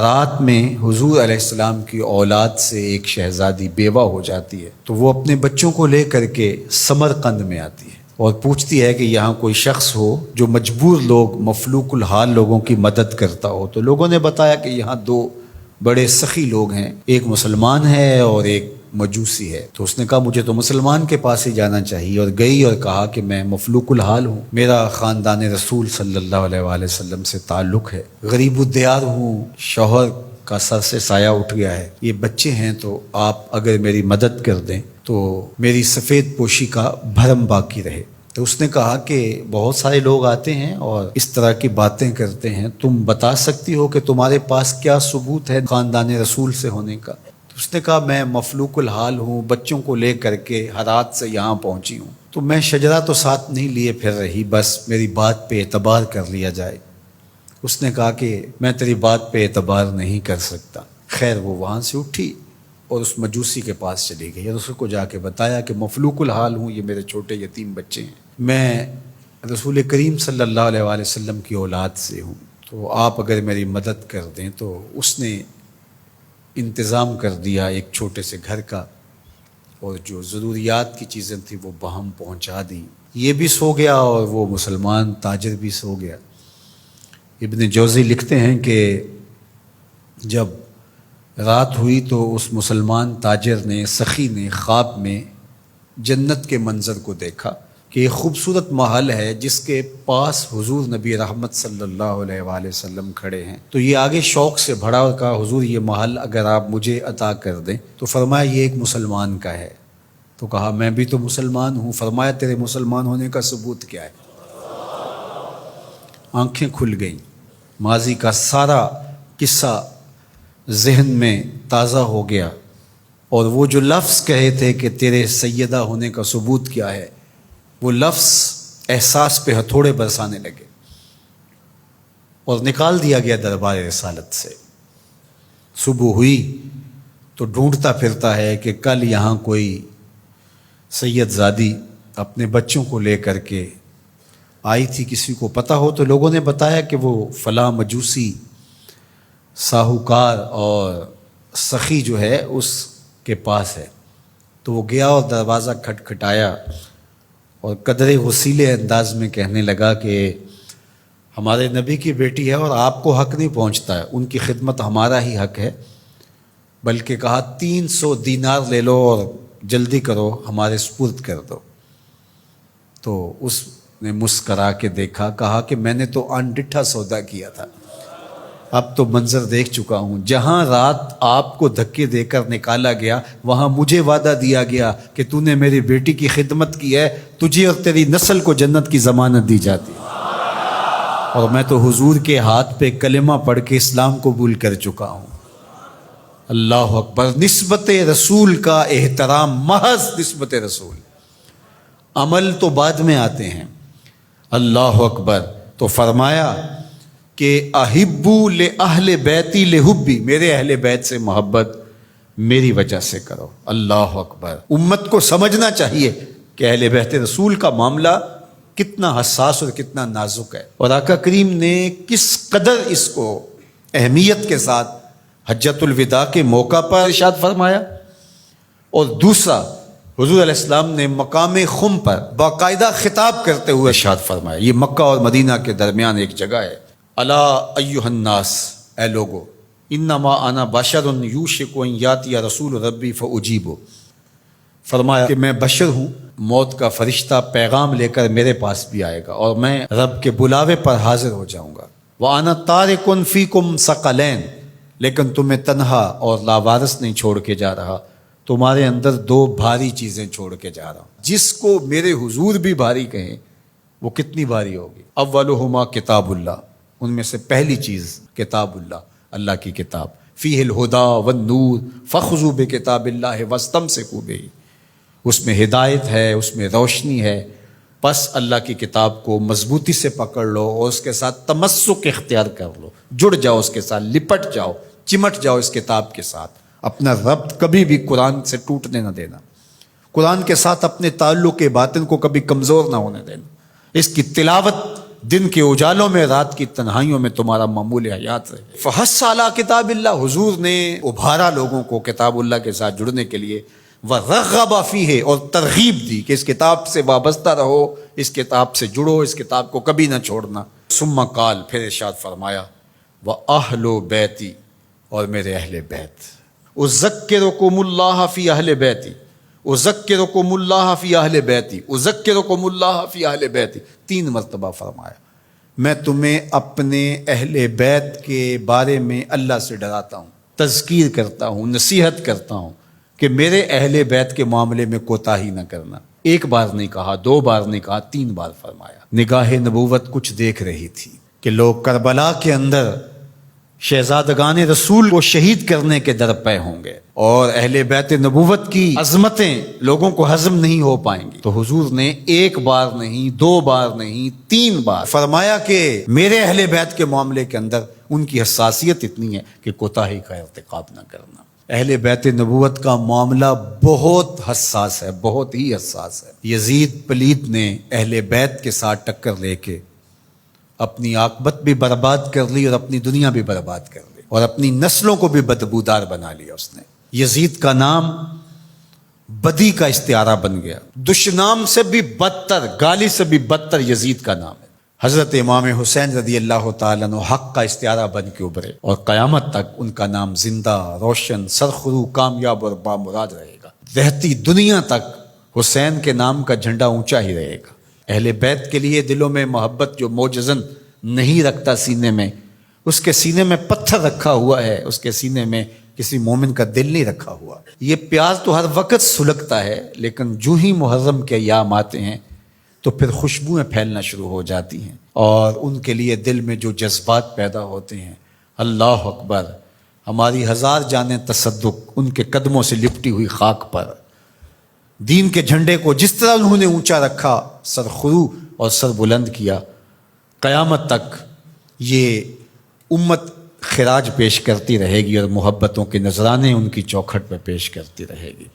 رات میں حضور علیہ السلام کی اولاد سے ایک شہزادی بیوہ ہو جاتی ہے تو وہ اپنے بچوں کو لے کر کے سمرقند میں آتی ہے اور پوچھتی ہے کہ یہاں کوئی شخص ہو جو مجبور لوگ مفلوق الحال لوگوں کی مدد کرتا ہو۔ تو لوگوں نے بتایا کہ یہاں دو بڑے سخی لوگ ہیں، ایک مسلمان ہے اور ایک مجوسی ہے۔ تو اس نے کہا مجھے تو مسلمان کے پاس ہی جانا چاہیے، اور گئی اور کہا کہ میں مفلوق الحال ہوں، میرا خاندان رسول صلی اللہ علیہ وآلہ وسلم سے تعلق ہے، غریب الدیار ہوں، شوہر کا سر سے سایہ اٹھ گیا ہے، یہ بچے ہیں، تو آپ اگر میری مدد کر دیں تو میری سفید پوشی کا بھرم باقی رہے۔ تو اس نے کہا کہ بہت سارے لوگ آتے ہیں اور اس طرح کی باتیں کرتے ہیں، تم بتا سکتی ہو کہ تمہارے پاس کیا ثبوت ہے خاندان رسول سے ہونے کا؟ تو اس نے کہا میں مفلوق الحال ہوں، بچوں کو لے کر کے ہرات سے یہاں پہنچی ہوں، تو میں شجرہ تو ساتھ نہیں لیے پھر رہی، بس میری بات پہ اعتبار کر لیا جائے۔ اس نے کہا کہ میں تیری بات پہ اعتبار نہیں کر سکتا۔ خیر وہ وہاں سے اٹھی اور اس مجوسی کے پاس چلی گئی اور اس کو جا کے بتایا کہ مفلوق الحال ہوں، یہ میرے چھوٹے یتیم بچے ہیں، میں رسول کریم صلی اللہ علیہ وآلہ وسلم کی اولاد سے ہوں، تو آپ اگر میری مدد کر دیں۔ تو اس نے انتظام کر دیا ایک چھوٹے سے گھر کا، اور جو ضروریات کی چیزیں تھیں وہ باہم پہنچا دی۔ یہ بھی سو گیا اور وہ مسلمان تاجر بھی سو گیا۔ ابن جوزی لکھتے ہیں کہ جب رات ہوئی تو اس مسلمان تاجر نے، سخی نے، خواب میں جنت کے منظر کو دیکھا کہ ایک خوبصورت محل ہے جس کے پاس حضور نبی رحمت صلی اللہ علیہ وآلہ وسلم کھڑے ہیں۔ تو یہ آگے شوق سے بھرا اور کہا حضور یہ محل اگر آپ مجھے عطا کر دیں۔ تو فرمایا یہ ایک مسلمان کا ہے۔ تو کہا میں بھی تو مسلمان ہوں۔ فرمایا تیرے مسلمان ہونے کا ثبوت کیا ہے؟ آنکھیں کھل گئیں، ماضی کا سارا قصہ ذہن میں تازہ ہو گیا، اور وہ جو لفظ کہے تھے کہ تیرے سیدہ ہونے کا ثبوت کیا ہے، وہ لفظ احساس پہ ہتھوڑے برسانے لگے اور نکال دیا گیا دربار رسالت سے۔ صبح ہوئی تو ڈھونڈتا پھرتا ہے کہ کل یہاں کوئی سید زادی اپنے بچوں کو لے کر کے آئی تھی، کسی کو پتہ ہو تو لوگوں نے بتایا کہ وہ فلاں مجوسی ساہوکار اور سخی جو ہے اس کے پاس ہے۔ تو وہ گیا اور دروازہ کھٹکھٹایا اور قدرے غسیلے انداز میں کہنے لگا کہ ہمارے نبی کی بیٹی ہے اور آپ کو حق نہیں پہنچتا ہے، ان کی خدمت ہمارا ہی حق ہے، بلکہ کہا 300 دینار لے لو اور جلدی کرو ہمارے سپرد کر دو۔ تو اس نے مسکرا کے دیکھا، کہا کہ میں نے تو انڈٹھا سودا کیا تھا، اب تو منظر دیکھ چکا ہوں، جہاں رات آپ کو دھکے دے کر نکالا گیا وہاں مجھے وعدہ دیا گیا کہ تو نے میری بیٹی کی خدمت کی ہے، تجھے اور تیری نسل کو جنت کی ضمانت دی جاتی ہے، اور میں تو حضور کے ہاتھ پہ کلمہ پڑھ کے اسلام قبول کر چکا ہوں۔ اللہ اکبر۔ نسبت رسول کا احترام، محض نسبت رسول، عمل تو بعد میں آتے ہیں۔ اللہ اکبر۔ تو فرمایا کہ احبو لأہل بیتی لحبی، میرے اہل بیت سے محبت میری وجہ سے کرو۔ اللہ اکبر۔ امت کو سمجھنا چاہیے کہ اہل بیت رسول کا معاملہ کتنا حساس اور کتنا نازک ہے، اور آقا کریم نے کس قدر اس کو اہمیت کے ساتھ حجۃ الوداع کے موقع پر ارشاد فرمایا۔ اور دوسرا، حضور علیہ السلام نے مقام خم پر باقاعدہ خطاب کرتے ہوئے ارشاد فرمایا، یہ مکہ اور مدینہ کے درمیان ایک جگہ ہے، الا ایھا الناس، اے لوگو، انما انا بشر یوشک ان یاتی رسول ربی فاجیب، فرمایا کہ میں بشر ہوں، موت کا فرشتہ پیغام لے کر میرے پاس بھی آئے گا اور میں رب کے بلاوے پر حاضر ہو جاؤں گا۔ وانا تارک فیکم ثقلین، لیکن تمہیں تنہا اور لاوارث نہیں چھوڑ کے جا رہا، تمہارے اندر دو بھاری چیزیں چھوڑ کے جا رہا ہوں، جس کو میرے حضور بھی بھاری کہیں وہ کتنی بھاری ہوگی۔ اولہما کتاب اللہ، ان میں سے پہلی چیز کتاب اللہ، اللہ کی کتاب، فیہ الہدی والنور فخذوا بکتاب اللہ واستمسکوا بہ، اس میں ہدایت ہے، اس میں روشنی ہے، بس اللہ کی کتاب کو مضبوطی سے پکڑ لو اور اس کے ساتھ تمسک اختیار کر لو، جڑ جاؤ اس کے ساتھ، لپٹ جاؤ، چمٹ جاؤ اس کتاب کے ساتھ، اپنا ربط کبھی بھی قرآن سے ٹوٹنے نہ دینا، قرآن کے ساتھ اپنے تعلق باطن کو کبھی کمزور نہ ہونے دینا، اس کی تلاوت دن کے اجالوں میں رات کی تنہائیوں میں تمہارا معمول حیات رہے۔ فحث علی کتاب اللہ، حضور نے ابھارا لوگوں کو کتاب اللہ کے ساتھ جڑنے کے لیے، وَرَغَّبَ فِيهِ، اور ترغیب دی کہ اس کتاب سے وابستہ رہو، اس کتاب سے جڑو، اس کتاب کو کبھی نہ چھوڑنا۔ ثم قال، پھر ارشاد فرمایا، وَأَهْلُ بَيْتِي، اور میرے اہل بیت، اذکرکم اللہ فی اہل بیتی، اذکرکم اللہ فی اہل بیتی، اذکرکم اللہ فی اہل بیتی، 3 مرتبہ فرمایا، میں تمہیں اپنے اہل بیت کے بارے میں اللہ سے ڈراتا ہوں، تذکیر کرتا ہوں، نصیحت کرتا ہوں کہ میرے اہل بیت کے معاملے میں کوتاہی نہ کرنا۔ 1 بار نہیں کہا، 2 بار نہیں کہا، 3 بار فرمایا۔ نگاہ نبوت کچھ دیکھ رہی تھی کہ لوگ کربلا کے اندر شہزادگان رسول کو شہید کرنے کے درپے ہوں گے، اور اہل بیت نبوت کی عظمتیں لوگوں کو ہضم نہیں ہو پائیں گی، تو حضور نے 1 بار نہیں، 2 بار نہیں، 3 بار فرمایا کہ میرے اہل بیت کے معاملے کے اندر ان کی حساسیت اتنی ہے کہ کوتاہی کا ارتکاب نہ کرنا۔ اہل بیت نبوت کا معاملہ بہت حساس ہے، بہت ہی حساس ہے۔ یزید پلیت نے اہل بیت کے ساتھ ٹکر لے کے اپنی عاقبت بھی برباد کر لی، اور اپنی دنیا بھی برباد کر لی، اور اپنی نسلوں کو بھی بدبودار بنا لیا اس نے۔ یزید کا نام بدی کا استعارہ بن گیا، دشنام سے بھی بدتر، گالی سے بھی بدتر یزید کا نام ہے۔ حضرت امام حسین رضی اللہ تعالیٰ عنہ حق کا استعارہ بن کے ابھرے، اور قیامت تک ان کا نام زندہ، روشن، سرخرو، کامیاب اور بامراد رہے گا۔ رہتی دنیا تک حسین کے نام کا جھنڈا اونچا ہی رہے گا۔ اہل بیت کے لیے دلوں میں محبت جو موجزن نہیں رکھتا سینے میں، اس کے سینے میں پتھر رکھا ہوا ہے، اس کے سینے میں کسی مومن کا دل نہیں رکھا ہوا۔ یہ پیاز تو ہر وقت سلگتا ہے، لیکن جو ہی محرم کے ایام آتے ہیں تو پھر خوشبوئیں پھیلنا شروع ہو جاتی ہیں، اور ان کے لیے دل میں جو جذبات پیدا ہوتے ہیں، اللہ اکبر، ہماری 1000 جانیں تصدق ان کے قدموں سے لپٹی ہوئی خاک پر۔ دین کے جھنڈے کو جس طرح انہوں نے اونچا رکھا، سرخرو اور سر بلند کیا، قیامت تک یہ امت خراج پیش کرتی رہے گی، اور محبتوں کے نذرانے ان کی چوکھٹ پہ پیش کرتی رہے گی۔